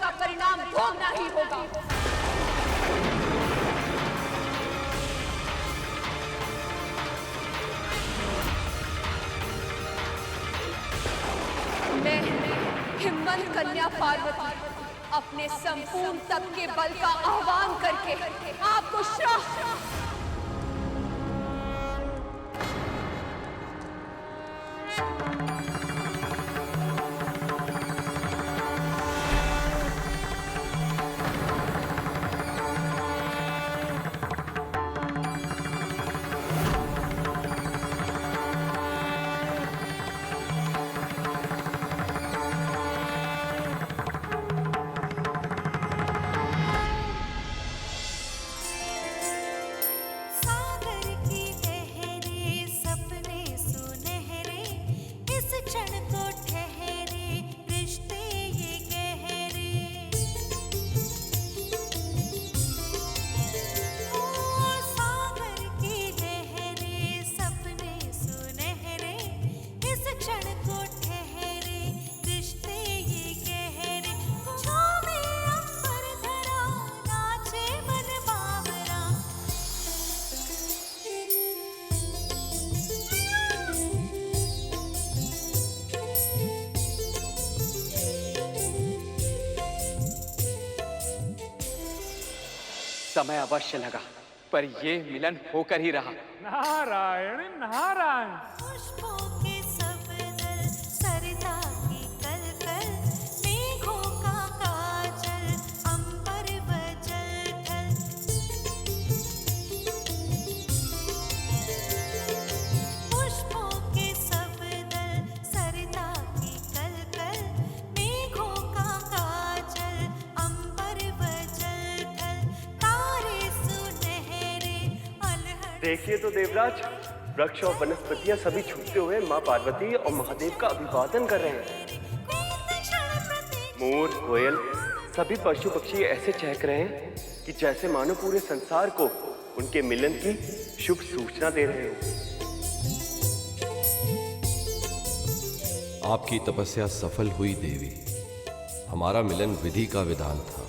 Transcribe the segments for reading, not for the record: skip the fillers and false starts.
का परिणाम भोगना ही होगा। मैं हिम्मत कन्या पार्वती अपने संपूर्ण तप के बल का आह्वान करके आपको श्राप समय अवश्य लगा, पर ये मिलन होकर ही रहा। नारायण नारायण। पुष्पों के सब दल सरिता की कलकल, मेघों का काजल अंबर व जल थल। पुष्पों के सब दल सरिता की कलकल, मेघों का काजल अंबर व जल थल। तारे सुनहरे अलहड़। देखिए तो देवराज, वृक्ष और वनस्पतियां सभी छूटते हुए माँ पार्वती और महादेव का अभिवादन कर रहे हैं। मोर, कोयल, सभी पशु पक्षी ऐसे चहक रहे हैं कि जैसे मानो पूरे संसार को उनके मिलन की शुभ सूचना दे रहे हो। आपकी तपस्या सफल हुई देवी। हमारा मिलन विधि का विधान था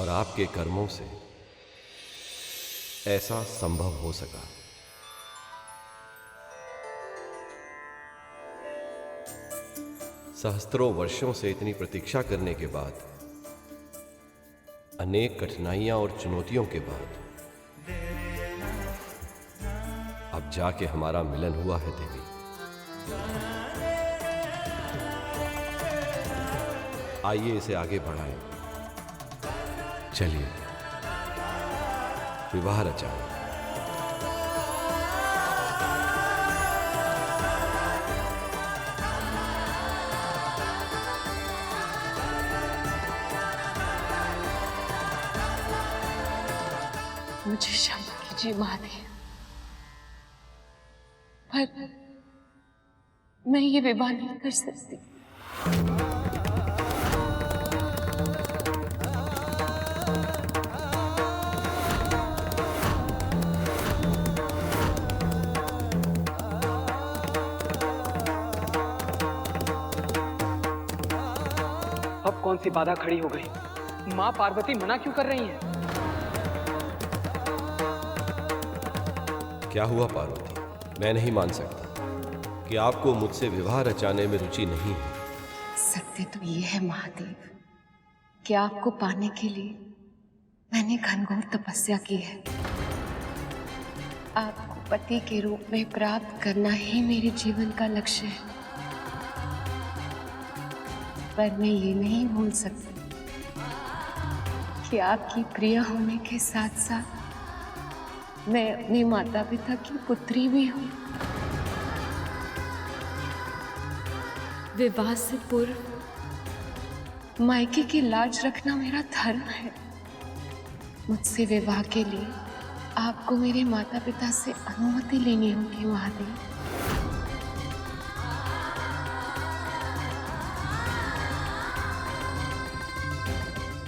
और आपके कर्मों से ऐसा संभव हो सका। सहस्त्रों वर्षों से इतनी प्रतीक्षा करने के बाद, अनेक कठिनाइयां और चुनौतियों के बाद अब जाके हमारा मिलन हुआ है देवी। आइए इसे आगे बढ़ाएं। चलिए विवाह रचाएं। मुझे क्षमा कीजिए महादेव, पर मैं ये विवाह नहीं कर सकती। अब कौन सी बाधा खड़ी हो गई? माँ पार्वती मना क्यों कर रही हैं? क्या हुआ पार्वती? मैं नहीं मान सकता कि आपको मुझसे विवाह रचाने में रुचि नहीं है। सत्य तो ये है महादेव कि आपको पाने के लिए मैंने घनघोर तपस्या की है। आपको पति के रूप में प्राप्त करना ही मेरे जीवन का लक्ष्य है। पर मैं ये नहीं भूल सकती कि आपकी प्रिय होने के साथ साथ मैं अपने माता पिता की पुत्री भी हूँ। विवाह से पूर्व मायके की लाज रखना मेरा धर्म है। मुझसे विवाह के लिए आपको मेरे माता पिता से अनुमति लेनी होगी महादेव।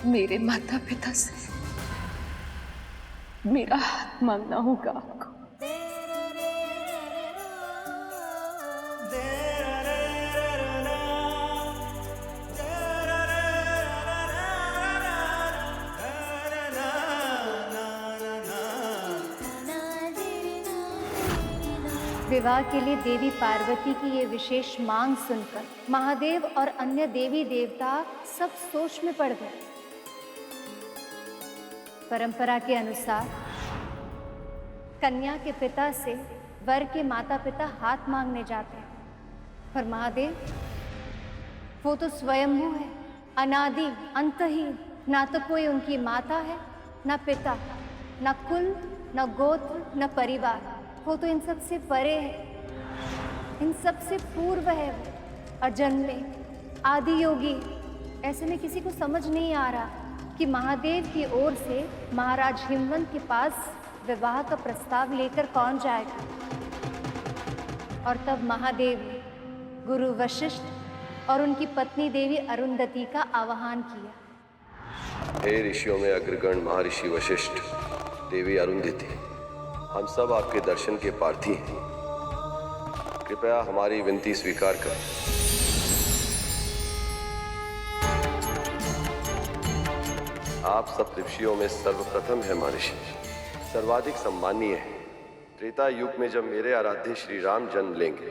मेरे माता पिता से मेरा हाथ मांगना होगा आपको। विवाह के लिए देवी पार्वती की ये विशेष मांग सुनकर महादेव और अन्य देवी देवता सब सोच में पड़ गए। परंपरा के अनुसार कन्या के पिता से वर के माता पिता हाथ मांगने जाते हैं, पर महादेव वो तो स्वयंभू है, अनादि अंतहीन। ना तो कोई उनकी माता है, ना पिता, ना कुल, ना गोत्र, ना परिवार। वो तो इन सब से परे है, इन सब से पूर्व है वो, अजन्मे, आदि योगी। ऐसे में किसी को समझ नहीं आ रहा कि महादेव की ओर से महाराज हिमवंत के पास विवाह का प्रस्ताव लेकर कौन जाएगा। और तब महादेव ने गुरु वशिष्ठ और उनकी पत्नी देवी अरुंधति का आवाहन किया। हे ऋषियों में अग्रगण महर्षि वशिष्ठ, देवी अरुंधति, हम सब आपके दर्शन के प्रार्थी हैं। कृपया हमारी विनती स्वीकार करें। आप सब ऋषियों में सर्वप्रथम है महर्षि, सर्वाधिक सम्मानीय है। त्रेता युग में जब मेरे आराध्य श्री राम जन्म लेंगे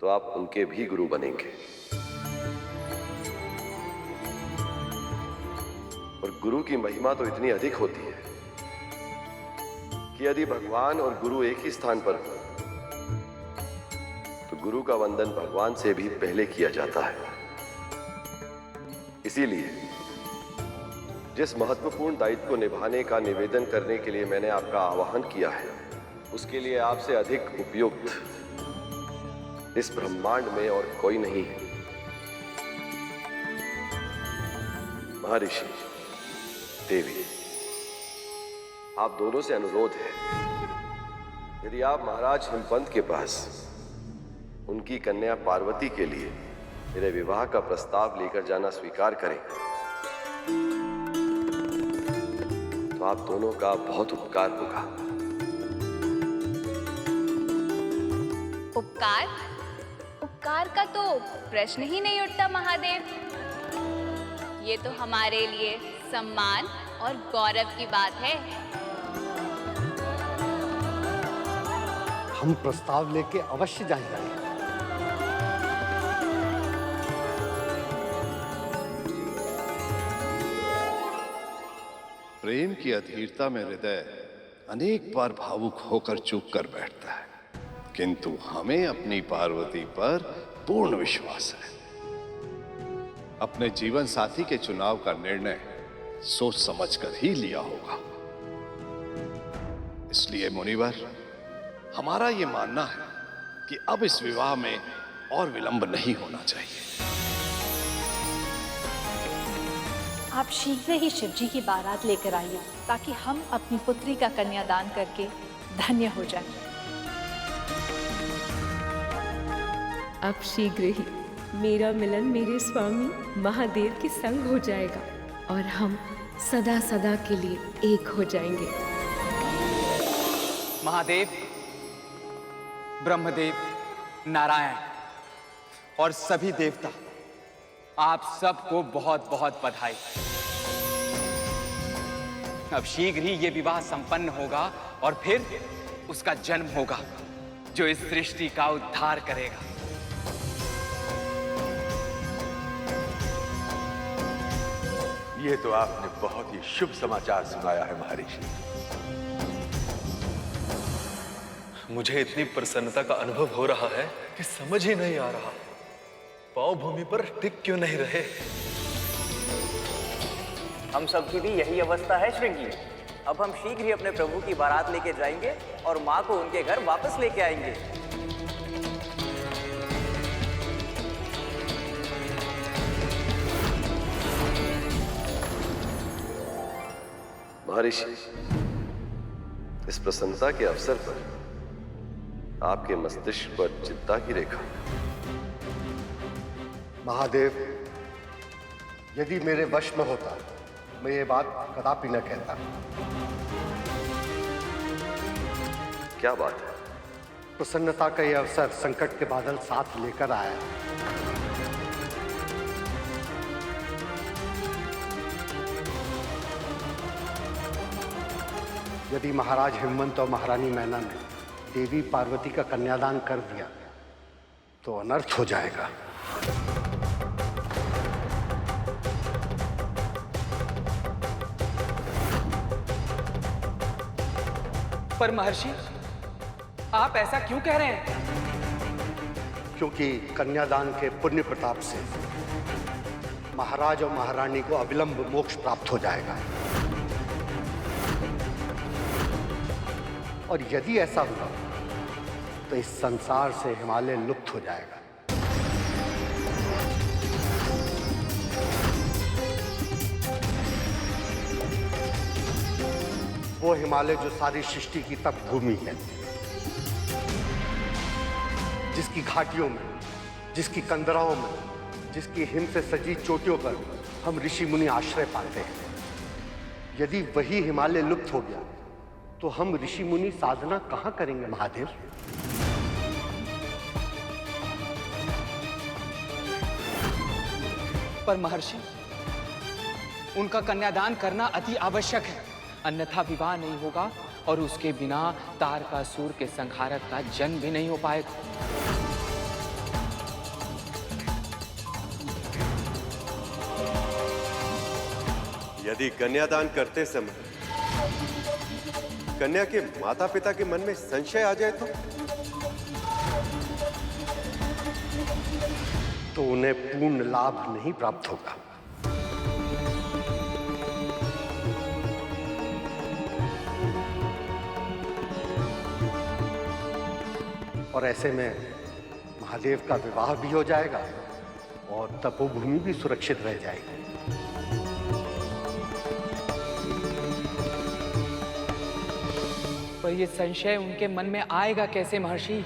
तो आप उनके भी गुरु बनेंगे। और गुरु की महिमा तो इतनी अधिक होती है कि यदि भगवान और गुरु एक ही स्थान पर हो तो गुरु का वंदन भगवान से भी पहले किया जाता है। इसीलिए जिस महत्वपूर्ण दायित्व को निभाने का निवेदन करने के लिए मैंने आपका आह्वान किया है, उसके लिए आपसे अधिक उपयुक्त इस ब्रह्मांड में और कोई नहीं है। महर्षि, देवी, आप दोनों से अनुरोध है, यदि आप महाराज हिमवंत के पास उनकी कन्या पार्वती के लिए मेरे विवाह का प्रस्ताव लेकर जाना स्वीकार करें तो आप दोनों का बहुत उपकार होगा। उपकार? उपकार का तो प्रश्न ही नहीं उठता महादेव। ये तो हमारे लिए सम्मान और गौरव की बात है। हम प्रस्ताव लेके अवश्य जाएंगे। प्रेम की अधीरता में हृदय अनेक बार भावुक होकर चुप कर बैठता है, किंतु हमें अपनी पार्वती पर पूर्ण विश्वास है। अपने जीवन साथी के चुनाव का निर्णय सोच समझकर ही लिया होगा। इसलिए मुनिवर, हमारा यह मानना है कि अब इस विवाह में और विलंब नहीं होना चाहिए। आप शीघ्र ही शिवजी की बारात लेकर आइए ताकि हम अपनी पुत्री का कन्यादान करके धन्य हो जाएं। अब शीघ्र ही मेरा मिलन मेरे स्वामी महादेव के संग हो जाएगा और हम सदा सदा के लिए एक हो जाएंगे। महादेव, ब्रह्मदेव, नारायण और सभी देवता, आप सबको बहुत बहुत बधाई। अब शीघ्र ही ये विवाह संपन्न होगा और फिर उसका जन्म होगा जो इस सृष्टि का उद्धार करेगा। ये तो आपने बहुत ही शुभ समाचार सुनाया है महर्षि। मुझे इतनी प्रसन्नता का अनुभव हो रहा है कि समझ ही नहीं आ रहा पांव भूमि पर टिक क्यों नहीं रहे। हम सबकी भी यही अवस्था है श्रृंगी। अब हम शीघ्र ही अपने प्रभु की बारात लेके जाएंगे और माँ को उनके घर वापस लेके आएंगे। महर्षि, इस प्रसन्नता के अवसर पर आपके मस्तिष्क पर चिंता की रेखा। महादेव, यदि मेरे वश में होता मैं ये बात कदापि न कहता। क्या बात है? प्रसन्नता का यह अवसर संकट के बादल साथ लेकर आया। यदि महाराज हिमवंत और महारानी मैना ने देवी पार्वती का कन्यादान कर दिया तो अनर्थ हो जाएगा। पर महर्षि, आप ऐसा क्यों कह रहे हैं? क्योंकि कन्यादान के पुण्य प्रताप से महाराज और महारानी को अविलंब मोक्ष प्राप्त हो जाएगा। और यदि ऐसा हुआ तो इस संसार से हिमालय लुप्त हो जाएगा। वो हिमालय जो सारी सृष्टि की तप भूमि है, जिसकी घाटियों में, जिसकी कंदराओं में, जिसकी हिम से सजी चोटियों पर हम ऋषि मुनि आश्रय पाते हैं। यदि वही हिमालय लुप्त हो गया तो हम ऋषि मुनि साधना कहां करेंगे महादेव? पर महर्षि, उनका कन्यादान करना अति आवश्यक है, अन्यथा विवाह नहीं होगा और उसके बिना तारकासुर के संहारक का जन्म भी नहीं हो पाएगा। यदि कन्यादान करते समय कन्या के माता पिता के मन में संशय आ जाए तो उन्हें पूर्ण लाभ नहीं प्राप्त होगा। और ऐसे में महादेव का विवाह भी हो जाएगा और तपोभूमि भी सुरक्षित रह जाएगी। पर ये संशय उनके मन में आएगा कैसे महर्षि?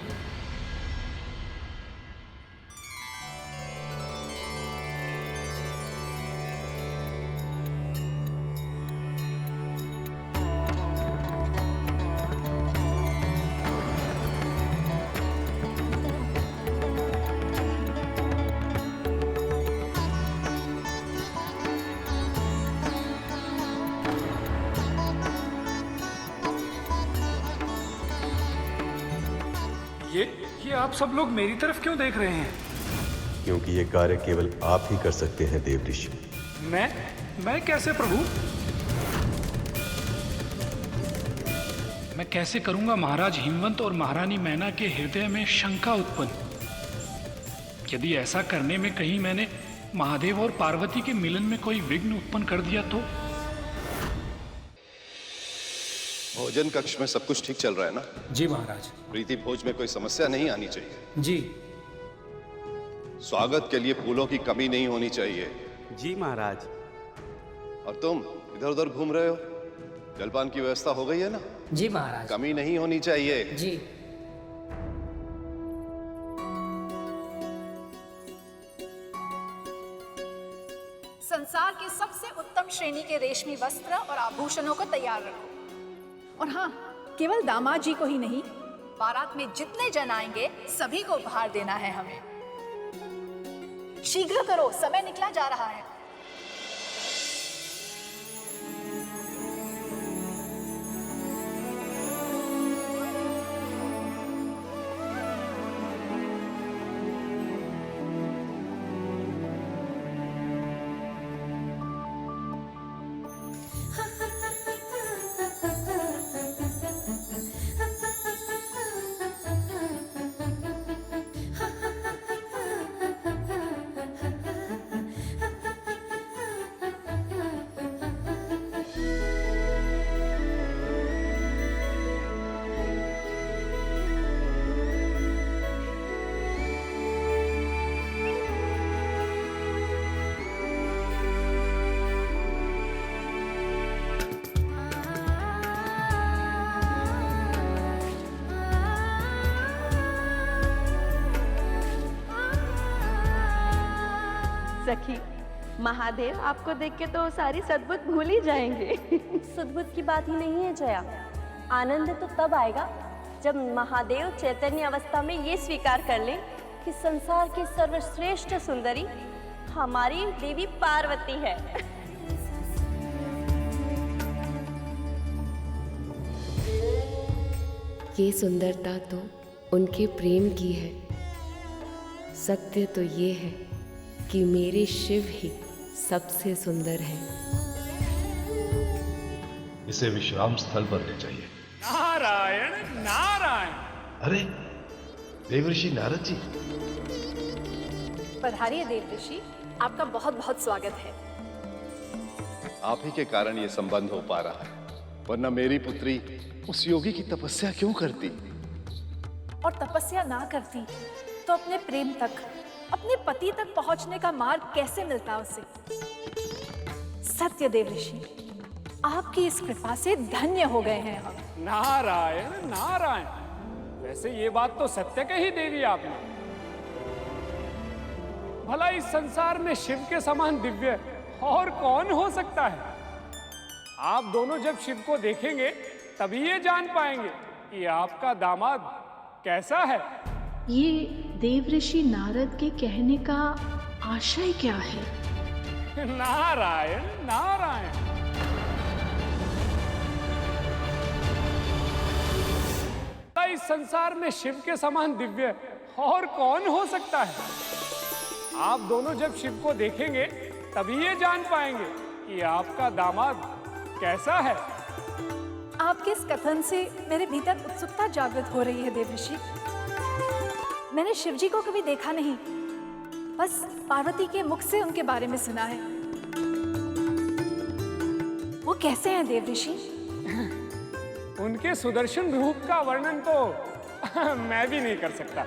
ये आप सब लोग मेरी तरफ क्यों देख रहे हैं? क्योंकि ये कार्य केवल आप ही कर सकते हैं देव ऋषि। मैं कैसे प्रभु? मैं कैसे करूंगा महाराज हिमवंत और महारानी मैना के हृदय में शंका उत्पन्न। यदि ऐसा करने में कहीं मैंने महादेव और पार्वती के मिलन में कोई विघ्न उत्पन्न कर दिया तो? भोजन कक्ष में सब कुछ ठीक चल रहा है ना? जी महाराज। प्रीति भोज में कोई समस्या नहीं आनी चाहिए। जी। स्वागत के लिए फूलों की कमी नहीं होनी चाहिए। जी महाराज। और तुम इधर उधर घूम रहे हो, जलपान की व्यवस्था हो गई है ना? जी महाराज। कमी नहीं होनी चाहिए। जी। संसार के सबसे उत्तम श्रेणी के रेशमी वस्त्र और आभूषणों को तैयार रखो। और हाँ, केवल दामाद जी को ही नहीं, बारात में जितने जन आएंगे सभी को उपहार देना है हमें। शीघ्र करो, समय निकला जा रहा है। सखी, महादेव आपको देख के तो सारी सद्बुद्ध भूल ही जाएंगे। सद्बुद्ध की बात ही नहीं है जया। आनंद तो तब आएगा जब महादेव चैतन्य अवस्था में ये स्वीकार कर ले कि संसार की सर्वश्रेष्ठ सुंदरी हमारी देवी पार्वती है। ये सुंदरता तो उनके प्रेम की है। सत्य तो ये है कि मेरे शिव ही सबसे सुंदर हैं। इसे विश्राम स्थल पर ले जाइए। नारायण नारायण। अरे देवऋषि नारद जी। पधारिए देवऋषि, आपका बहुत बहुत स्वागत है। आप ही के कारण ये संबंध हो पा रहा है, वरना मेरी पुत्री उस योगी की तपस्या क्यों करती? और तपस्या ना करती तो अपने प्रेम तक, अपने पति तक पहुंचने का मार्ग कैसे मिलता उसे? सत्य देवऋषि, आपकी इस कृपा से धन्य हो गए हैं हम। नारायण नारायण। वैसे ये बात तो सत्य कही देवी आपने। भला इस संसार में शिव के समान दिव्य और कौन हो सकता है? आप दोनों जब शिव को देखेंगे तभी ये जान पाएंगे कि आपका दामाद कैसा है। ये देवऋषि नारद के कहने का आशय क्या है? नारायण नारायण। इस संसार में शिव के समान दिव्य और कौन हो सकता है? आप दोनों जब शिव को देखेंगे तभी ये जान पाएंगे कि आपका दामाद कैसा है। आपके इस कथन से मेरे भीतर उत्सुकता जागृत हो रही है देवऋषि। मैंने शिवजी को कभी देखा नहीं, बस पार्वती के मुख से उनके बारे में सुना है। वो कैसे हैं देवऋषि? उनके सुदर्शन रूप का वर्णन तो मैं भी नहीं कर सकता।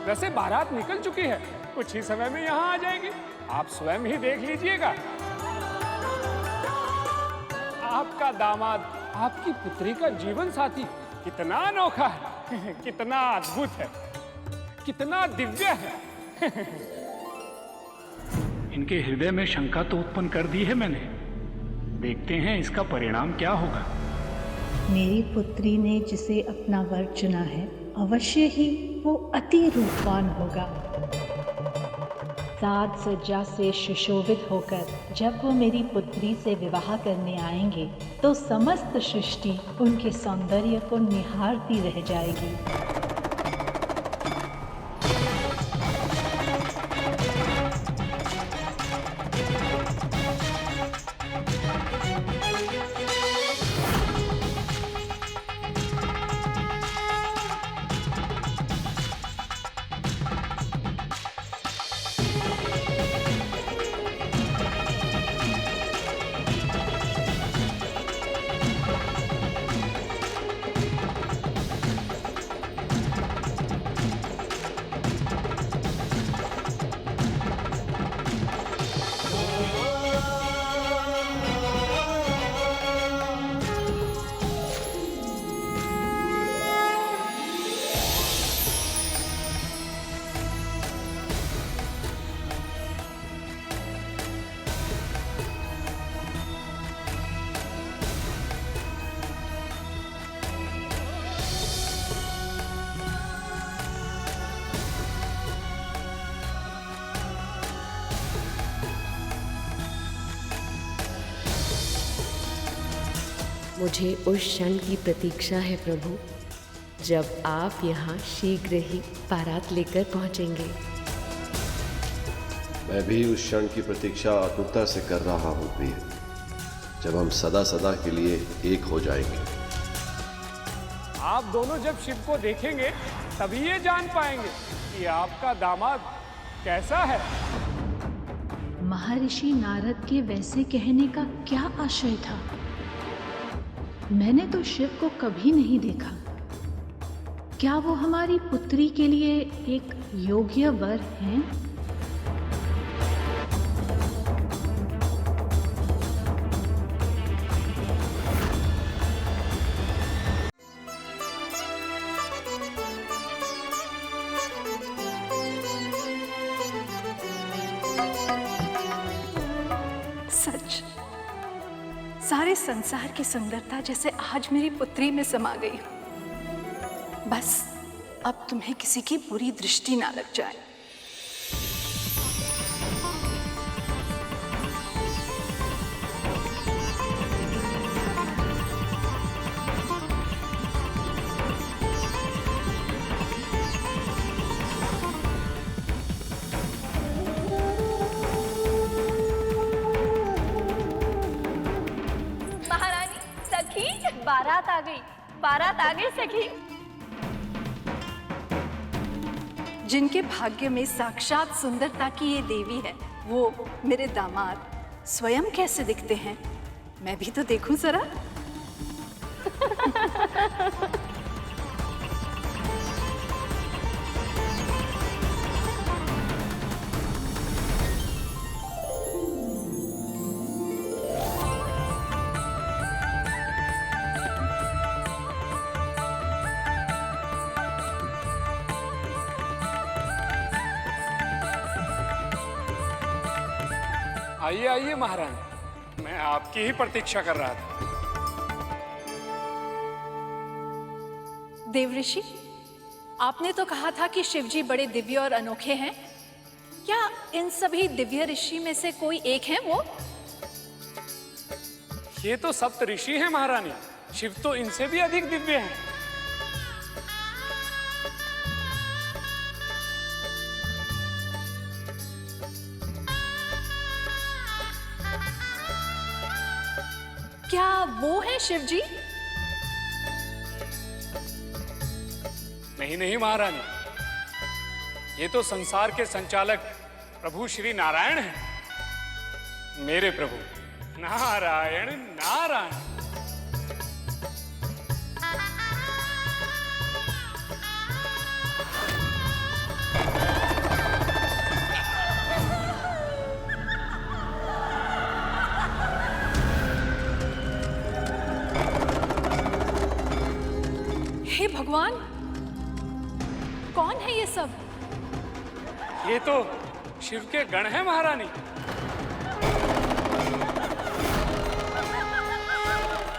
वैसे बारात निकल चुकी है, कुछ ही समय में यहाँ आ जाएगी। आप स्वयं ही देख लीजिएगा। आपका दामाद, आपकी पुत्री का जीवन साथी कितना अनोखा है, कितना अद्भुत है, कितना दिव्य है। इनके हृदय में शंका तो उत्पन्न कर दी है मैंने। देखते हैं इसका परिणाम क्या होगा। मेरी पुत्री ने जिसे अपना वर चुना है, अवश्य ही वो अति रूपवान होगा। साज सज्जा से सुशोभित होकर जब वो मेरी पुत्री से विवाह करने आएंगे तो समस्त सृष्टि उनके सौंदर्य को निहारती रह जाएगी। मुझे उस क्षण की प्रतीक्षा है प्रभु, जब आप यहाँ शीघ्र ही बारात लेकर पहुँचेंगे। मैं भी उस क्षण की प्रतीक्षा आतुरता से कर रहा हूँ प्रिय, जब हम सदा सदा के लिए एक हो जाएंगे। आप दोनों जब शिव को देखेंगे तभी ये जान पाएंगे कि आपका दामाद कैसा है। महर्षि नारद के वैसे कहने का क्या आशय था? मैंने तो शिव को कभी नहीं देखा। क्या वो हमारी पुत्री के लिए एक योग्य वर हैं? सच, सारे संसार की सुंदरता जैसे आज मेरी पुत्री में समा गई हो। बस अब तुम्हें किसी की बुरी दृष्टि ना लग जाए। बारात आ गई, बारात आ गई सखी। जिनके भाग्य में साक्षात सुंदरता की ये देवी है, वो मेरे दामाद स्वयं कैसे दिखते हैं, मैं भी तो देखूं जरा। आइए आइए महारानी, मैं आपकी ही प्रतीक्षा कर रहा था। देवऋषि, आपने तो कहा था कि शिवजी बड़े दिव्य और अनोखे हैं। क्या इन सभी दिव्य ऋषि में से कोई एक है वो? ये तो सप्त ऋषि हैं महारानी, शिव तो इनसे भी अधिक दिव्य हैं। क्या वो है शिवजी? नहीं नहीं महारानी, ये तो संसार के संचालक प्रभु श्री नारायण हैं, मेरे प्रभु नारायण नारायण। हे भगवान, कौन है ये सब? ये तो शिव के गण हैं महारानी।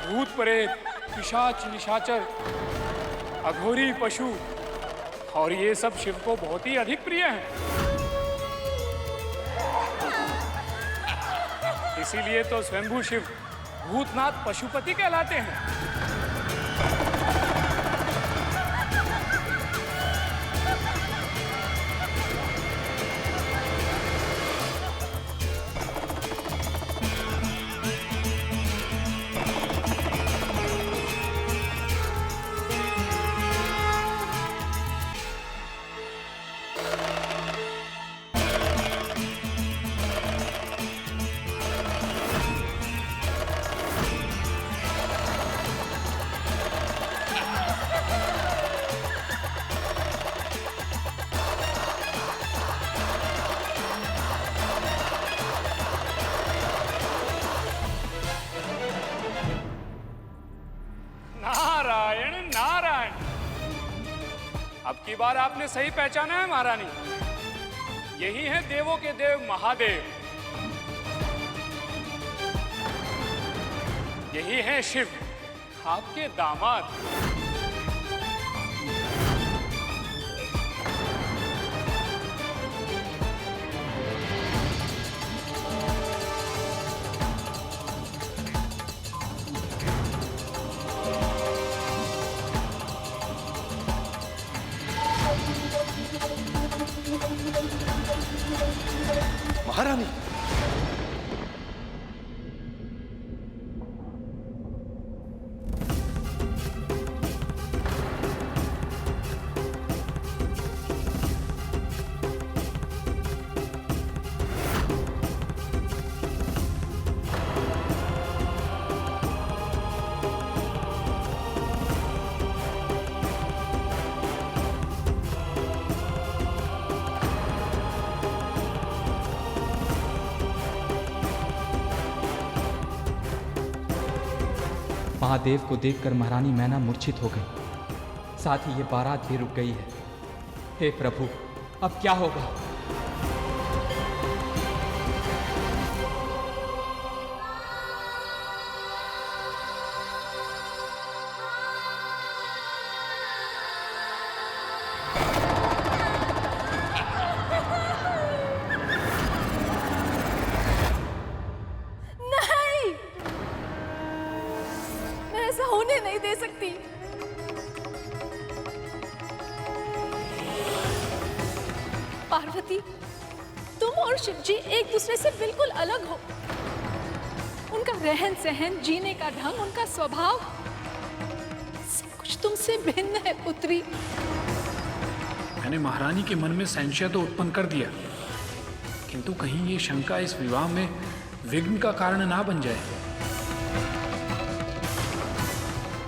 भूत प्रेत, पिशाच निशाचर, अघोरी पशु, और ये सब शिव को बहुत ही अधिक प्रिय हैं। इसीलिए तो स्वयंभू शिव भूतनाथ पशुपति कहलाते हैं। नारायण नारायण, अब की बार आपने सही पहचाना है महारानी, यही है देवों के देव महादेव, यही है शिव आपके दामाद। महारानी, महादेव को देखकर महारानी मैना मूर्छित हो गई, साथ ही ये बारात भी रुक गई है। हे प्रभु, अब क्या होगा? पार्वती, तुम और शिवजी एक दूसरे से बिल्कुल अलग हो। उनका रहन सहन, जीने का ढंग, उनका स्वभाव कुछ तुमसे भिन्न है पुत्री। मैंने महारानी के मन में संशय तो उत्पन्न कर दिया, किंतु कहीं ये शंका इस विवाह में विघ्न का कारण ना बन जाए।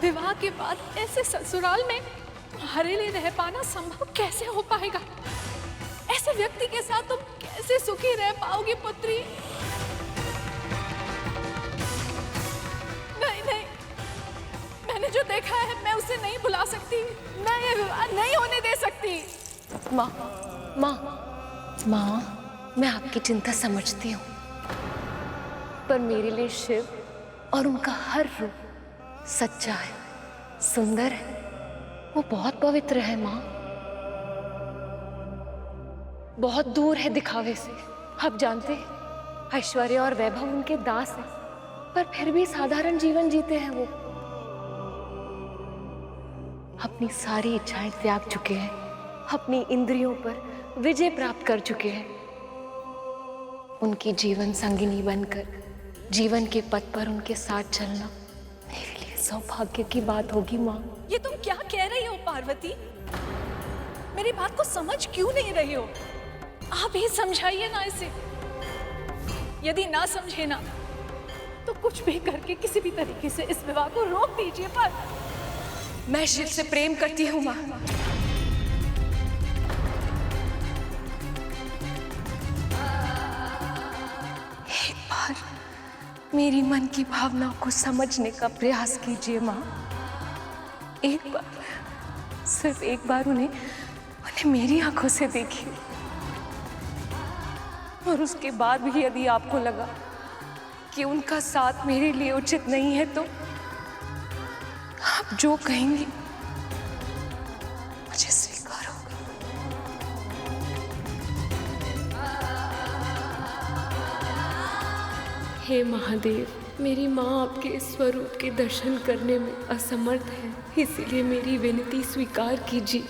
विवाह के बाद ऐसे ससुराल में तुम्हारे लिए रह पाना संभव कैसे हो पाएगा? ऐसे व्यक्ति के साथ तुम कैसे सुखी रह पाओगी पुत्री? नहीं नहीं, मैंने जो देखा है मैं उसे नहीं भुला सकती। मैं ये विवाह नहीं होने दे सकती। माँ, माँ, माँ, मैं आपकी चिंता समझती हूँ, पर मेरे लिए शिव और उनका हर रूप सच्चा है, सुंदर है, वो बहुत पवित्र है माँ, बहुत दूर है दिखावे से। आप जानते हैं ऐश्वर्य और वैभव उनके दास हैं, पर फिर भी साधारण जीवन जीते हैं वो। अपनी सारी इच्छाएं त्याग चुके हैं, अपनी इंद्रियों पर विजय प्राप्त कर चुके हैं। उनकी जीवन संगिनी बनकर जीवन के पथ पर उनके साथ चलना मेरे लिए सौभाग्य की बात होगी माँ। ये तुम क्या कह रही हो पार्वती? मेरी बात को समझ क्यों नहीं रही हो? आप ही समझाइए ना इसे। यदि ना समझे ना तो कुछ भी करके किसी भी तरीके से इस विवाह को रोक दीजिए। पर मैं शिव से प्रेम करती हूँ माँ। एक बार मेरी मन की भावनाओं को समझने का प्रयास कीजिए माँ। एक बार, सिर्फ एक बार उन्हें मेरी आंखों से देखिए, और उसके बाद भी यदि आपको लगा कि उनका साथ मेरे लिए उचित नहीं है तो आप जो कहेंगी मुझे स्वीकार होगा। हे महादेव, मेरी माँ आपके स्वरूप के दर्शन करने में असमर्थ है, इसीलिए मेरी विनती स्वीकार कीजिए।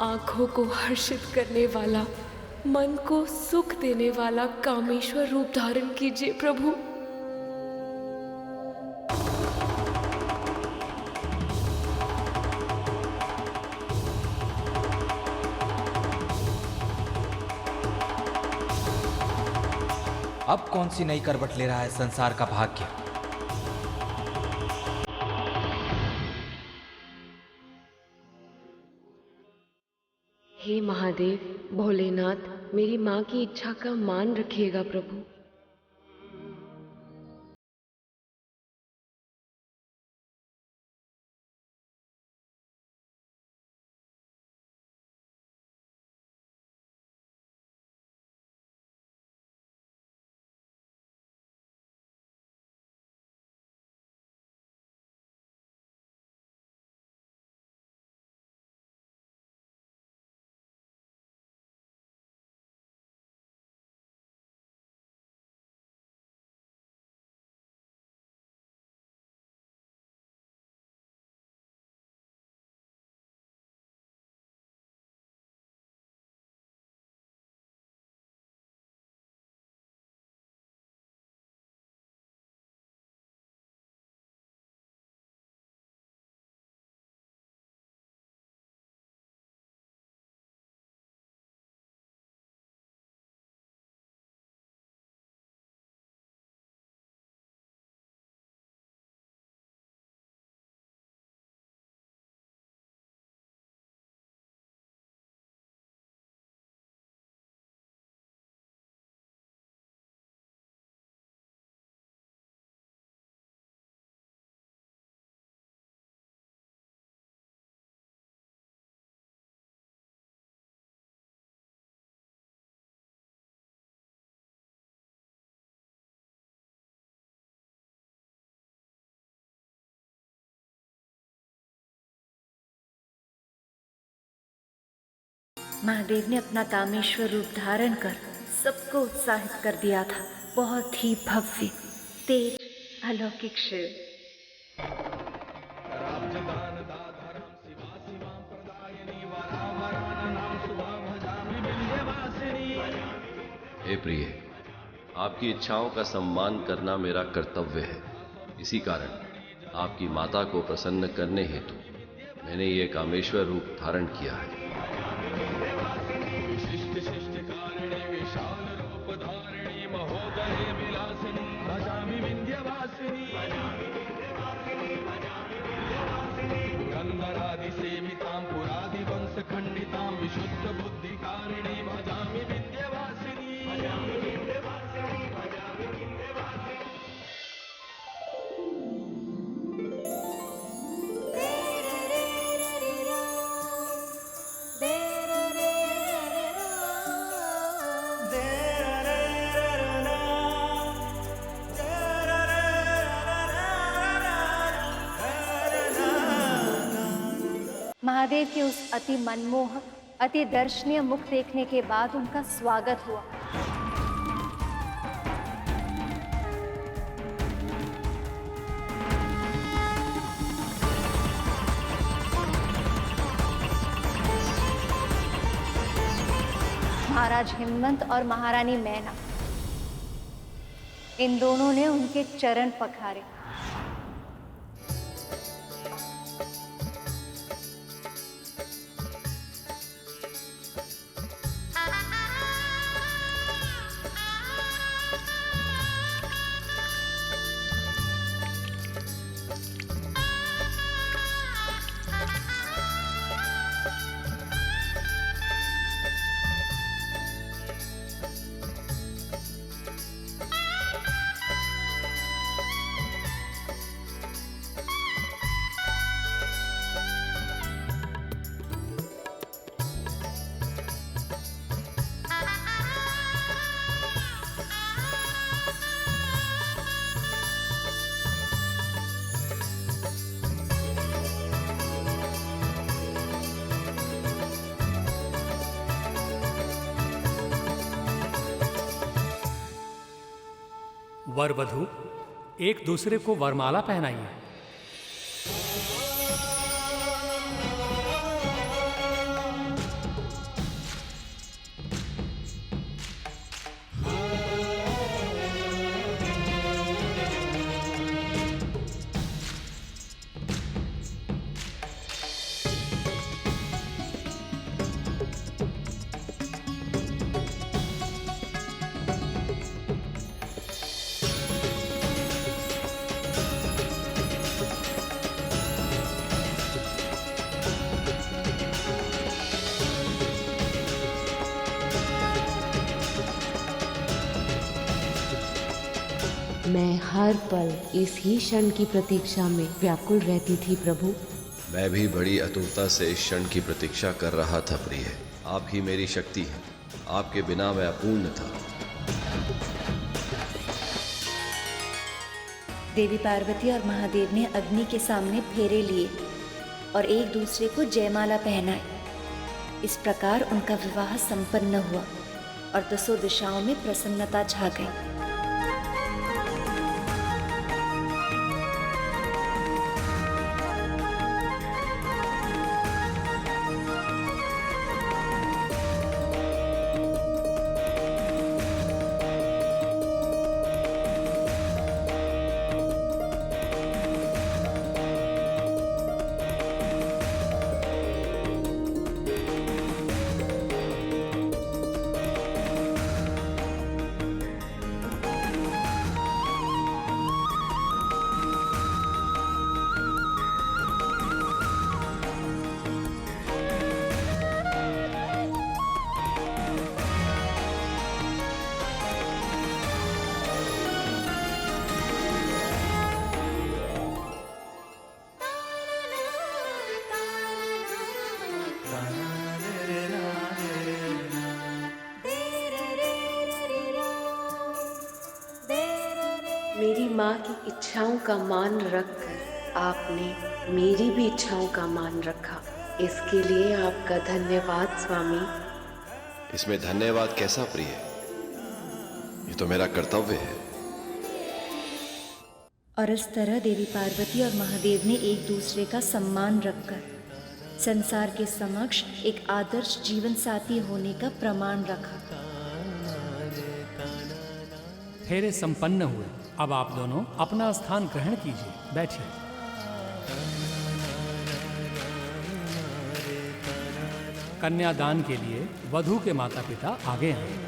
आँखों को हर्षित करने वाला, मन को सुख देने वाला कामेश्वर रूप धारण कीजिए प्रभु। अब कौन सी नई करवट ले रहा है संसार का भाग्य? हे महादेव, भोलेनाथ, मेरी माँ की इच्छा का मान रखिएगा प्रभु। महादेव ने अपना कामेश्वर रूप धारण कर सबको उत्साहित कर दिया था। बहुत ही भव्य, तेज, अलौकिक शिव। हे प्रिय, आपकी इच्छाओं का सम्मान करना मेरा कर्तव्य है। इसी कारण आपकी माता को प्रसन्न करने हेतु मैंने ये कामेश्वर रूप धारण किया है। महादेव के उस अति मनमोहक, अति दर्शनीय मुख देखने के बाद उनका स्वागत हुआ। महाराज हिमवंत और महारानी मैना, इन दोनों ने उनके चरण पखारे। वर वधू एक दूसरे को वरमाला पहनाइए। मैं हर पल इस ही क्षण की प्रतीक्षा में व्याकुल रहती थी प्रभु। मैं भी बड़ी आतुरता से इस क्षण की प्रतीक्षा कर रहा था प्रिय। आप ही मेरी शक्ति है, आपके बिना मैं अपूर्ण था। देवी पार्वती और महादेव ने अग्नि के सामने फेरे लिए और एक दूसरे को जयमाला पहनाई। इस प्रकार उनका विवाह संपन्न हुआ और दसों दिशाओं में प्रसन्नता छा गई। मेरी माँ की इच्छाओं का मान रखकर आपने मेरी भी इच्छाओं का मान रखा। इसके लिए आपका धन्यवाद स्वामी। इसमें धन्यवाद कैसा प्रिय? ये तो मेरा कर्तव्य है। और इस तरह देवी पार्वती और महादेव ने एक दूसरे का सम्मान रखकर संसार के समक्ष एक आदर्श जीवन साथी होने का प्रमाण रखा। फेरे संपन्न हुए। अब आप दोनों अपना स्थान ग्रहण कीजिए, बैठिए। कन्यादान के लिए वधू के माता पिता आगे आए।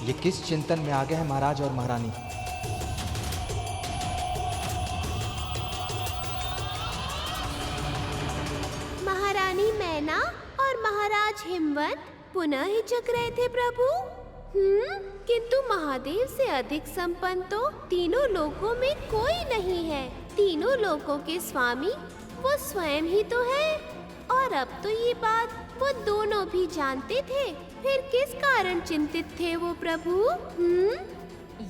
ये किस चिंतन में आ गए हैं महाराज और महारानी? महारानी मैना और महाराज हिमवंत पुनः हिचक रहे थे प्रभु। किंतु महादेव से अधिक संपन्न तो तीनों लोकों में कोई नहीं है। तीनों लोकों के स्वामी वो स्वयं ही तो है। और अब तो ये बात वो दोनों भी जानते थे, फिर किस कारण चिंतित थे वो प्रभु?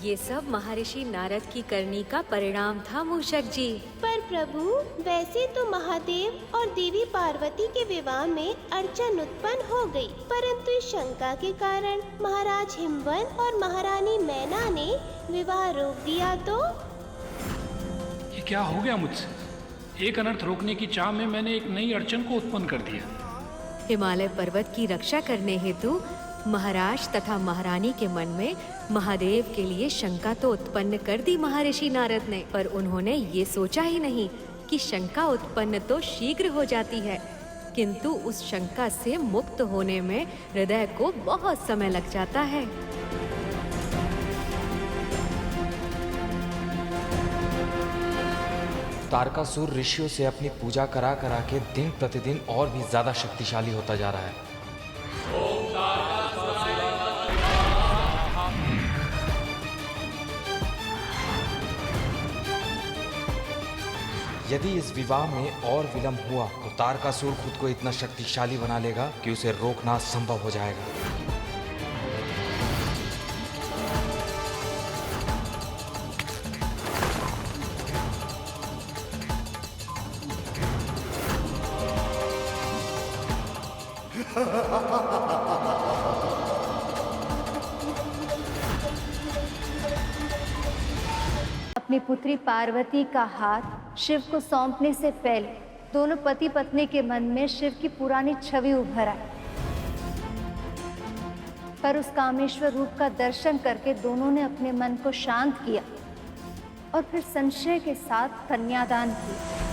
ये सब महर्षि नारद की करनी का परिणाम था मूषक जी। पर प्रभु, वैसे तो महादेव और देवी पार्वती के विवाह में अड़चन उत्पन्न हो गई, परंतु इस शंका के कारण महाराज हिमवंत और महारानी मैना ने विवाह रोक दिया। तो ये क्या हो गया मुझसे? एक अनर्थ रोकने की चाह में मैंने एक नई अड़चन को उत्पन्न कर दिया। हिमालय पर्वत की रक्षा करने हेतु महाराज तथा महारानी के मन में महादेव के लिए शंका तो उत्पन्न कर दी महर्षि नारद ने, पर उन्होंने ये सोचा ही नहीं कि शंका उत्पन्न तो शीघ्र हो जाती है, किंतु उस शंका से मुक्त होने में हृदय को बहुत समय लग जाता है। तारकासुर ऋषियों से अपनी पूजा करा करा के दिन प्रतिदिन और भी ज्यादा शक्तिशाली होता जा रहा है। यदि इस विवाह में और विलंब हुआ तो तारकासुर खुद को इतना शक्तिशाली बना लेगा कि उसे रोकना संभव हो जाएगा। अपनी पुत्री पार्वती का हाथ शिव को सौंपने से पहले दोनों पति पत्नी के मन में शिव की पुरानी छवि उभर आई, पर उस कामेश्वर रूप का दर्शन करके दोनों ने अपने मन को शांत किया और फिर संशय के साथ कन्यादान किया।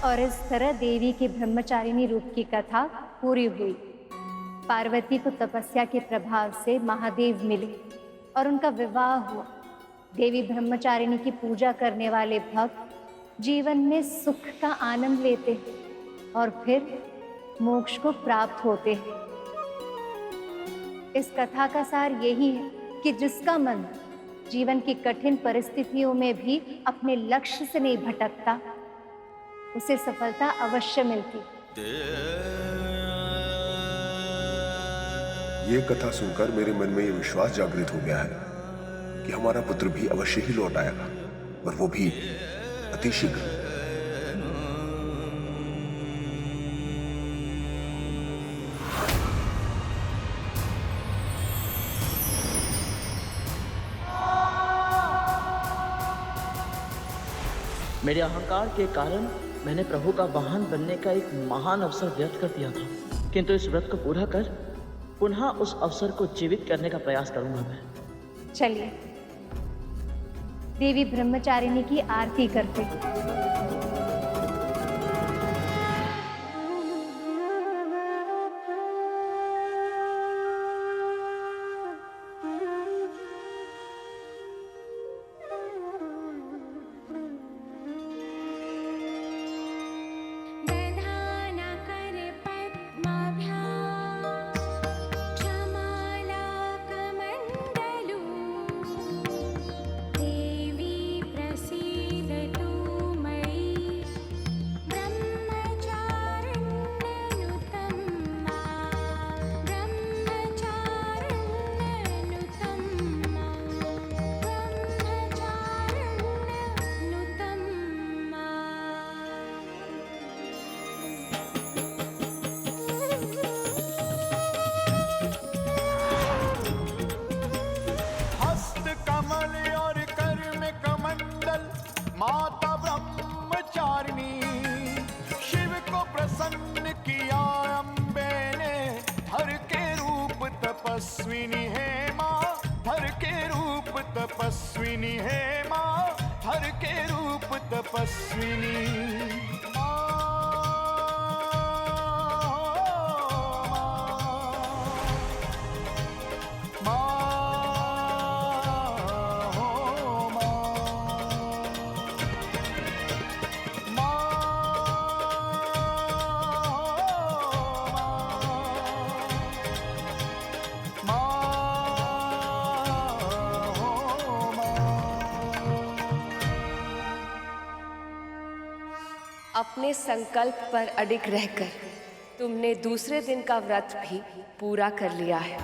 और इस तरह देवी के ब्रह्मचारिणी रूप की कथा पूरी हुई। पार्वती को तपस्या के प्रभाव से महादेव मिले और उनका विवाह हुआ। देवी ब्रह्मचारिणी की पूजा करने वाले भक्त जीवन में सुख का आनंद लेते हैं और फिर मोक्ष को प्राप्त होते हैं। इस कथा का सार यही है कि जिसका मन जीवन की कठिन परिस्थितियों में भी अपने लक्ष्य से नहीं भटकता, उसे सफलता अवश्य मिलती। ये कथा सुनकर मेरे मन में ये विश्वास जागृत हो गया है कि हमारा पुत्र भी अवश्य ही लौट आएगा, और वो भी अति शीघ्र। मेरे अहंकार के कारण मैंने प्रभु का वाहन बनने का एक महान अवसर व्यर्थ कर दिया था, किंतु इस व्रत को पूरा कर पुनः उस अवसर को जीवित करने का प्रयास करूंगा मैं। चलिए देवी ब्रह्मचारिणी की आरती करते। माता ब्रह्मचारिणी, शिव को प्रसन्न किया अम्बे ने, हर के रूप तपस्विनी है माँ, हर के रूप तपस्विनी है माँ, हर के रूप तपस्विनी। अपने संकल्प पर अडिग रहकर तुमने दूसरे दिन का व्रत भी पूरा कर लिया है।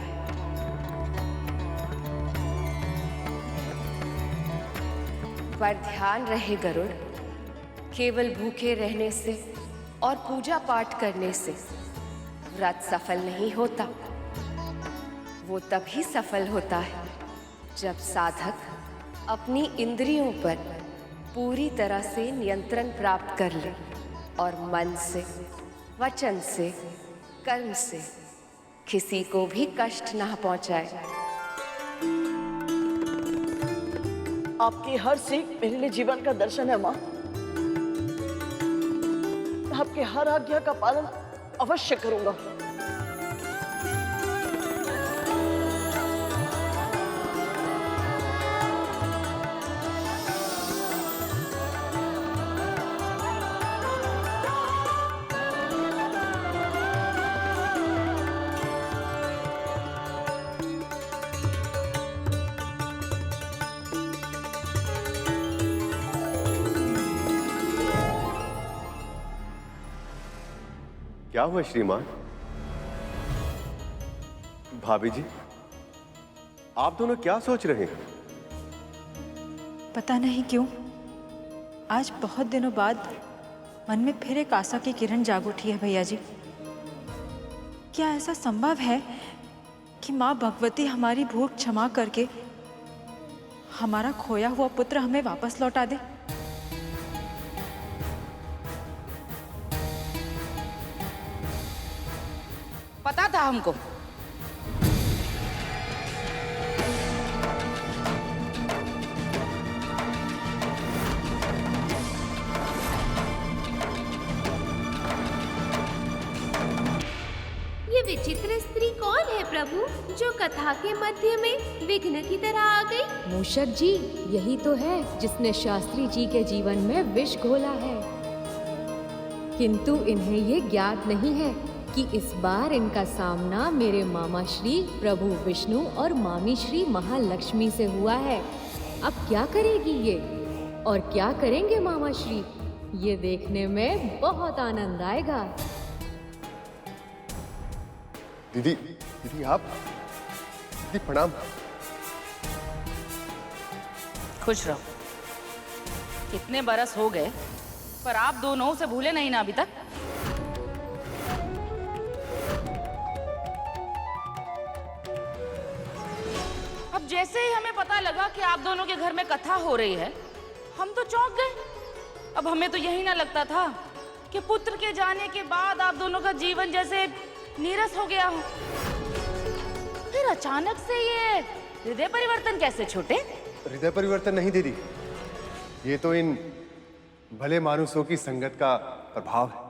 पर ध्यान रहे गरुड़, केवल भूखे रहने से और पूजा पाठ करने से व्रत सफल नहीं होता। वो तभी सफल होता है जब साधक अपनी इंद्रियों पर पूरी तरह से नियंत्रण प्राप्त कर ले और मन से, वचन से, कर्म से किसी को भी कष्ट ना पहुंचाए। आपकी हर सीख मेरे लिए जीवन का दर्शन है माँ। आपके हर आज्ञा का पालन अवश्य करूंगा। क्या हुआ श्रीमान? भाभी जी, आप दोनों क्या सोच रहे हैं? पता नहीं क्यों आज बहुत दिनों बाद मन में फिर एक आशा की किरण जाग उठी है भैया जी। क्या ऐसा संभव है कि माँ भगवती हमारी भूल क्षमा करके हमारा खोया हुआ पुत्र हमें वापस लौटा दे? पता था हमको। ये विचित्र स्त्री कौन है प्रभु, जो कथा के मध्य में विघ्न की तरह आ गई? मूषक जी यही तो है जिसने शास्त्री जी के जीवन में विष घोला है, किंतु इन्हें ये ज्ञात नहीं है कि इस बार इनका सामना मेरे मामा श्री प्रभु विष्णु और मामी श्री महालक्ष्मी से हुआ है। अब क्या करेगी ये और क्या करेंगे मामा श्री, ये देखने में बहुत आनंद आएगा। दीदी आप? दीदी प्रणाम। खुश रहो। कितने बरस हो गए पर आप दोनों से भूले नहीं ना अभी तक। अब जैसे ही हमें पता लगा कि आप दोनों के घर में कथा हो रही है, हम तो चौंक गए। अब हमें तो यही ना लगता था कि पुत्र के जाने के बाद आप दोनों का जीवन जैसे नीरस हो गया हो। फिर अचानक से ये हृदय परिवर्तन कैसे छोटे? हृदय परिवर्तन नहीं दीदी, ये तो इन भले मानुसों की संगत का प्रभाव है।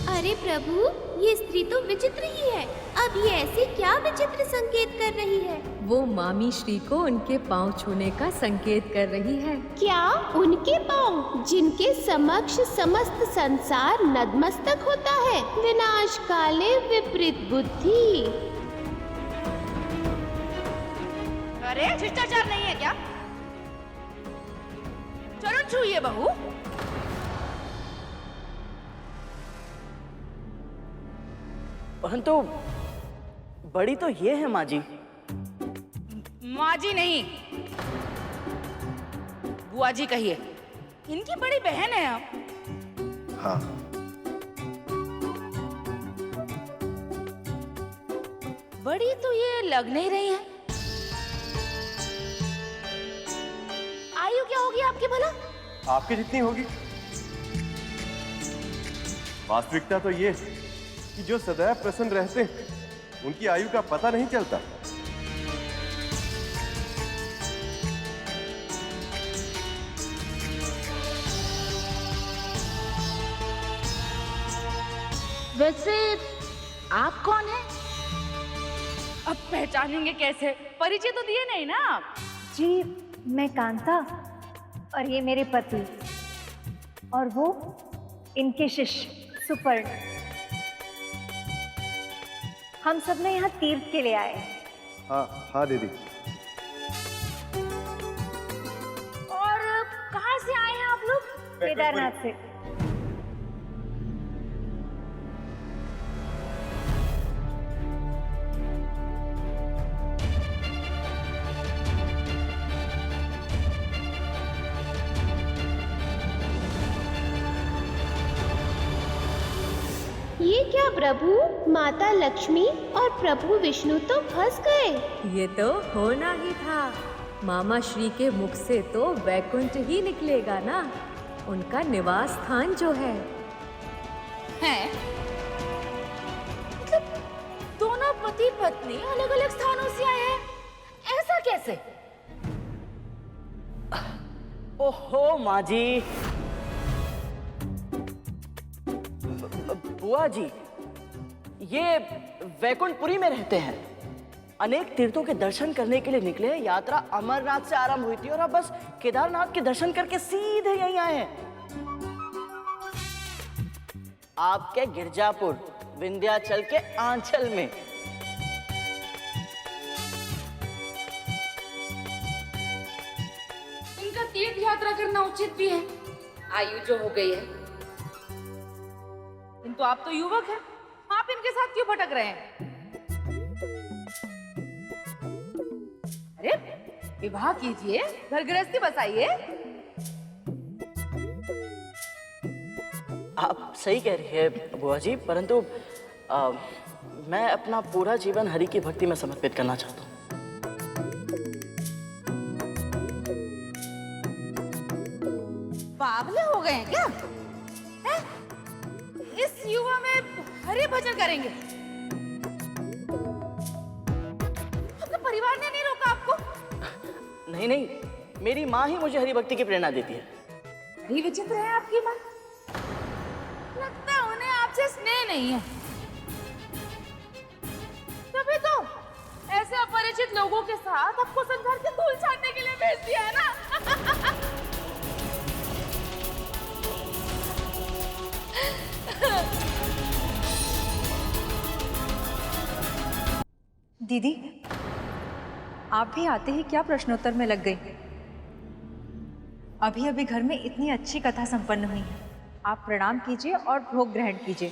अरे प्रभु, ये स्त्री तो विचित्र ही है। अब ये ऐसे क्या विचित्र संकेत कर रही है? वो मामी श्री को उनके पांव छूने का संकेत कर रही है। क्या उनके पांव, जिनके समक्ष समस्त संसार नतमस्तक होता है? विनाश काले विपरीत बुद्धि। अरे शिष्टाचार नहीं है क्या? चरण छूइए बहू। परंतु बड़ी तो ये है माँ जी। माँ जी नहीं, बुआ जी कहिए। इनकी बड़ी बहन है आप। हाँ, बड़ी तो ये लग नहीं रही है। आयु क्या होगी आपकी भला? आपकी जितनी होगी। वास्तविकता तो ये कि जो सदैव प्रसन्न रहते हैं उनकी आयु का पता नहीं चलता। वैसे आप कौन हैं? अब पहचानेंगे कैसे? परिचय तो दिए नहीं ना आप। जी, मैं कांता और ये मेरे पति और वो इनके शिष्य सुपर्ण। हम सब ने यहाँ तीर्थ के लिए आए हैं। हाँ दीदी। और कहाँ से आए हैं आप लोग? केदारनाथ से। ये क्या प्रभु, माता लक्ष्मी और प्रभु विष्णु तो फंस गए। ये तो होना ही था। मामा श्री के मुख से तो वैकुंठ ही निकलेगा ना, उनका निवास स्थान जो है। मतलब दोनों पति पत्नी अलग अलग स्थानों से आए हैं, ऐसा कैसे? ओहो माँ जी, बुआ जी, ये वैकुंठपुरी में रहते हैं। अनेक तीर्थों के दर्शन करने के लिए निकले। यात्रा अमरनाथ से आरंभ हुई थी और अब बस केदारनाथ के दर्शन करके सीधे यहीं आए हैं। आपके गिरजापुर विंध्याचल के आंचल में। इनका तीर्थ यात्रा करना उचित भी है, आयु जो हो गई है। किंतु आप तो युवक हैं, आप इनके साथ क्यों भटक रहे हैं? अरे विवाह कीजिए, घर गृहस्थी बसाइए। आप सही कह रही है बुआ जी, परंतु मैं अपना पूरा जीवन हरि की भक्ति में समर्पित करना चाहता हूँ। पागल हो गए हैं क्या? है? इस युवा में हरि भजन करेंगे? आपका परिवार ने नहीं रोका आपको? नहीं नहीं, मेरी माँ ही मुझे हरि भक्ति की प्रेरणा देती है। बड़ी विचित्र है आपकी माँ। लगता है उन्हें आपसे स्नेह नहीं है, तभी तो ऐसे अपरिचित लोगों के साथ आपको संसार के धूल छाटने के लिए भेज दिया है ना। दीदी, आप भी आते ही क्या प्रश्नोत्तर में लग गई? अभी अभी घर में इतनी अच्छी कथा संपन्न हुई है, आप प्रणाम कीजिए और भोग ग्रहण कीजिए।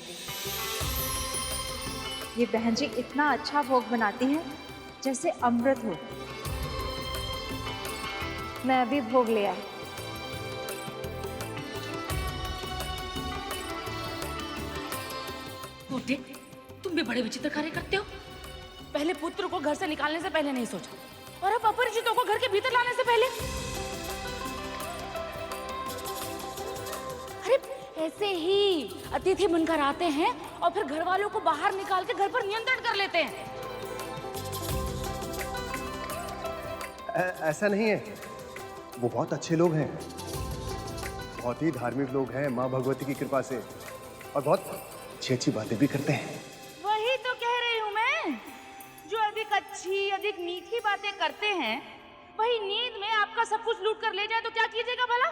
ये बहन जी इतना अच्छा भोग बनाती हैं जैसे अमृत हो। मैं अभी भोग ले आई। मोटे, तुम भी बड़े विचित्र कार्य करते हो। पहले पुत्र को घर से निकालने से पहले नहीं सोचा, और अब अपरिचितों को घर के भीतर लाने से पहले। अरे ऐसे ही अतिथि बनकर आते हैं और फिर घर वालों को बाहर निकाल के घर पर नियंत्रण कर लेते हैं। ऐसा नहीं है, वो बहुत अच्छे लोग हैं, बहुत ही धार्मिक लोग हैं माँ भगवती की कृपा से, और बहुत अच्छी अच्छी बातें भी करते हैं। वही तो कह रही हूँ मैं, जो अधिक अच्छी अधिक मीठी बातें करते हैं, वही नींद में आपका सब कुछ लूट कर ले जाए तो क्या कीजिएगा भला?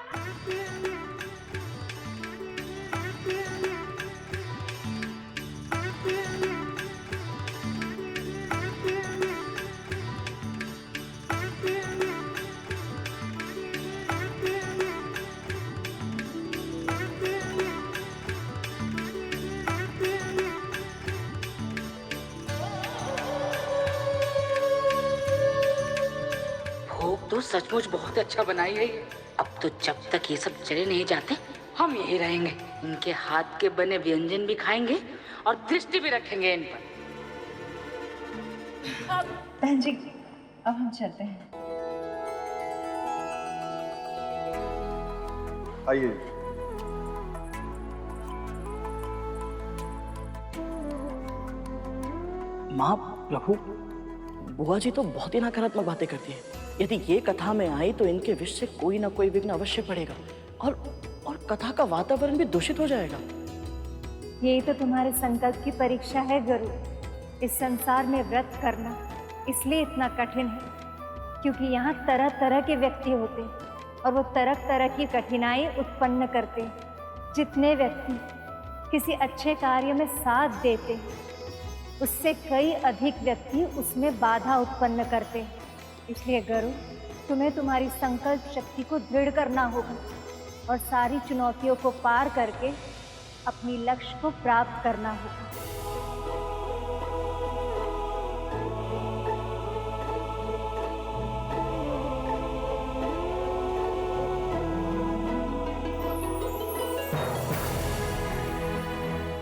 तो सचमुच बहुत अच्छा बनाई है ये। अब तो जब तक ये सब चले नहीं जाते हम यही रहेंगे। इनके हाथ के बने व्यंजन भी खाएंगे और दृष्टि भी रखेंगे इन पर। बहन जी अब हम चलते हैं। आइए। माँ प्रभु, बुआ जी तो बहुत ही नकारात्मक बातें करती है। यदि ये कथा में आई तो इनके विष से कोई ना कोई विघ्न अवश्य पड़ेगा, और कथा का वातावरण भी दूषित हो जाएगा। यही तो तुम्हारे संकल्प की परीक्षा है गुरु। इस संसार में व्रत करना इसलिए इतना कठिन है क्योंकि यहाँ तरह तरह के व्यक्ति होते हैं और वो तरह तरह की कठिनाई उत्पन्न करते हैं। जितने व्यक्ति किसी अच्छे कार्य में साथ देते हैं उससे कई अधिक व्यक्ति उसमें बाधा उत्पन्न करते हैं। इसलिए गुरु, तुम्हें तुम्हारी संकल्प शक्ति को दृढ़ करना होगा और सारी चुनौतियों को पार करके अपनी लक्ष्य को प्राप्त करना होगा।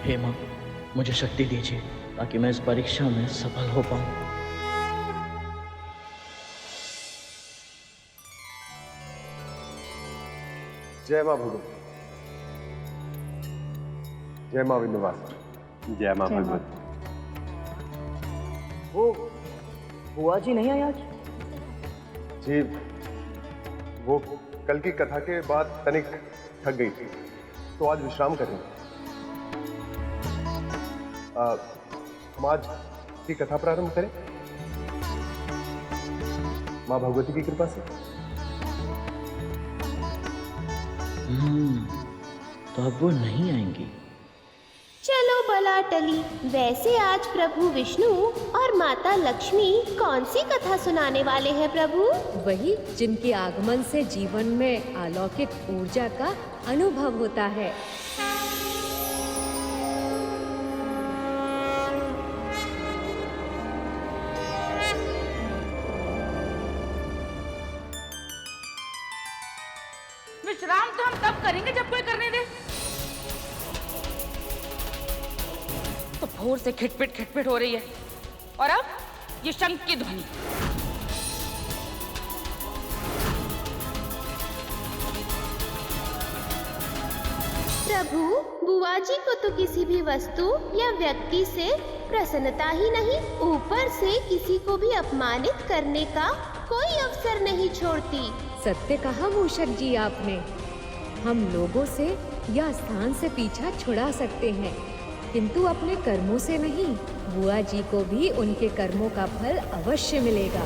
हे माँ, मुझे शक्ति दीजिए ताकि मैं इस परीक्षा में सफल हो पाऊं। जय माँ भगवती, जय माँ विंध्यवासिनी, जय माँ भगवती। वो बुआ जी नहीं आई आज? जी, वो कल की कथा के बाद तनिक थक गई थी तो आज विश्राम कर रही हैं। हम आज की कथा प्रारंभ करें माँ भगवती की कृपा से। तो अब वो नहीं आएंगी। चलो भला टली। वैसे आज प्रभु विष्णु और माता लक्ष्मी कौन सी कथा सुनाने वाले हैं प्रभु? वही जिनके आगमन से जीवन में अलौकिक ऊर्जा का अनुभव होता है। विश्राम तो हम तब करेंगे जब कोई करने दे। तो भोर से खिटपिट हो रही है और अब ये शंख की ध्वनि। प्रभु, बुआ जी को तो किसी भी वस्तु या व्यक्ति से प्रसन्नता ही नहीं, ऊपर से किसी को भी अपमानित करने का कोई अवसर नहीं छोड़ती। सत्य कहा मूषक जी आपने। हम लोगों से या स्थान से पीछा छुड़ा सकते हैं किंतु अपने कर्मों से नहीं। बुआ जी को भी उनके कर्मों का फल अवश्य मिलेगा।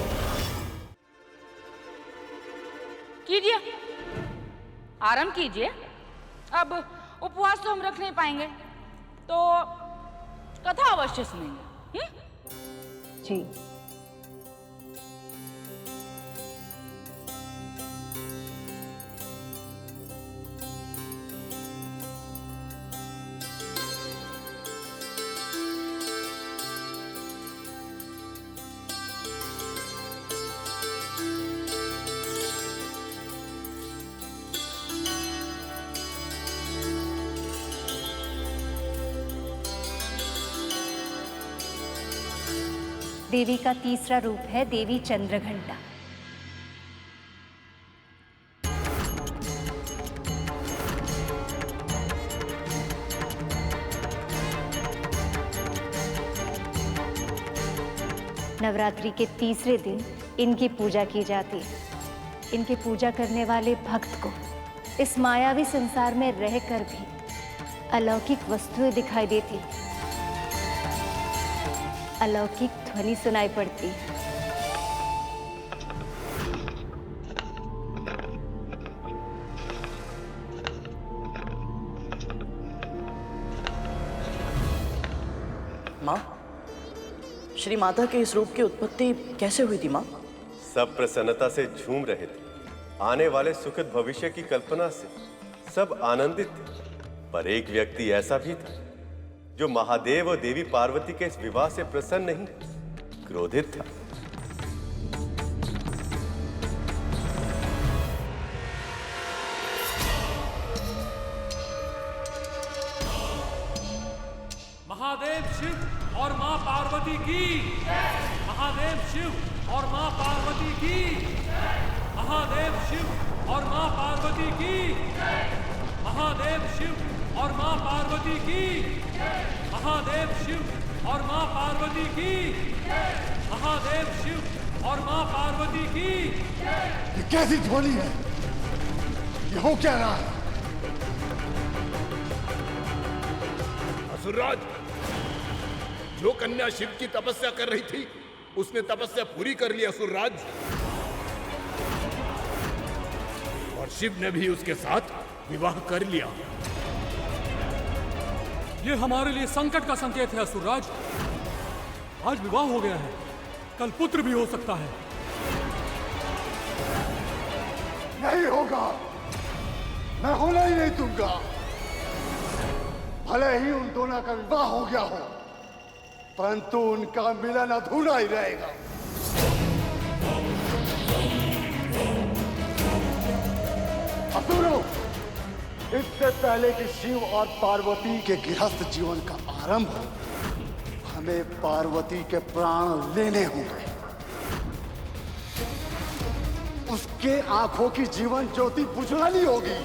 कीजिए, आराम कीजिए। अब उपवास तो हम रख नहीं पाएंगे तो कथा अवश्य सुनेंगे। जी। देवी का तीसरा रूप है देवी चंद्रघंटा। नवरात्रि के तीसरे दिन इनकी पूजा की जाती है। इनकी पूजा करने वाले भक्त को इस मायावी संसार में रहकर भी अलौकिक वस्तुएं दिखाई देती, अलौकिक ध्वनि सुनाई पड़ती। माँ, श्री माता के इस रूप की उत्पत्ति कैसे हुई थी माँ? सब प्रसन्नता से झूम रहे थे। आने वाले सुखद भविष्य की कल्पना से सब आनंदित थे। पर एक व्यक्ति ऐसा भी था जो महादेव और देवी पार्वती के इस विवाह से प्रसन्न नहीं, क्रोधित था। महादेव शिव और मां पार्वती की, महादेव शिव और मां पार्वती की, महादेव शिव और मां पार्वती की, महादेव शिव और मां पार्वती की, महादेव शिव और मां पार्वती की, महादेव शिव और मां पार्वती की। ये कैसी ध्वनि है? ये हो क्या रहा है? असुरराज, जो कन्या शिव की तपस्या कर रही थी उसने तपस्या पूरी कर ली असुरराज, और शिव ने भी उसके साथ विवाह कर लिया। ये हमारे लिए संकट का संकेत है असुरराज। आज विवाह हो गया है, कल पुत्र भी हो सकता है। नहीं होगा, मैं होना ही नहीं दूंगा। भले ही उन दोनों का विवाह हो गया हो, परंतु उनका मिलन अधूरा ही रहेगा। असुरों, इससे पहले कि शिव और पार्वती के गृहस्थ जीवन का आरंभ हो, हमें पार्वती के प्राण लेने होंगे। उसके आंखों की जीवन ज्योति बुझानी होगी।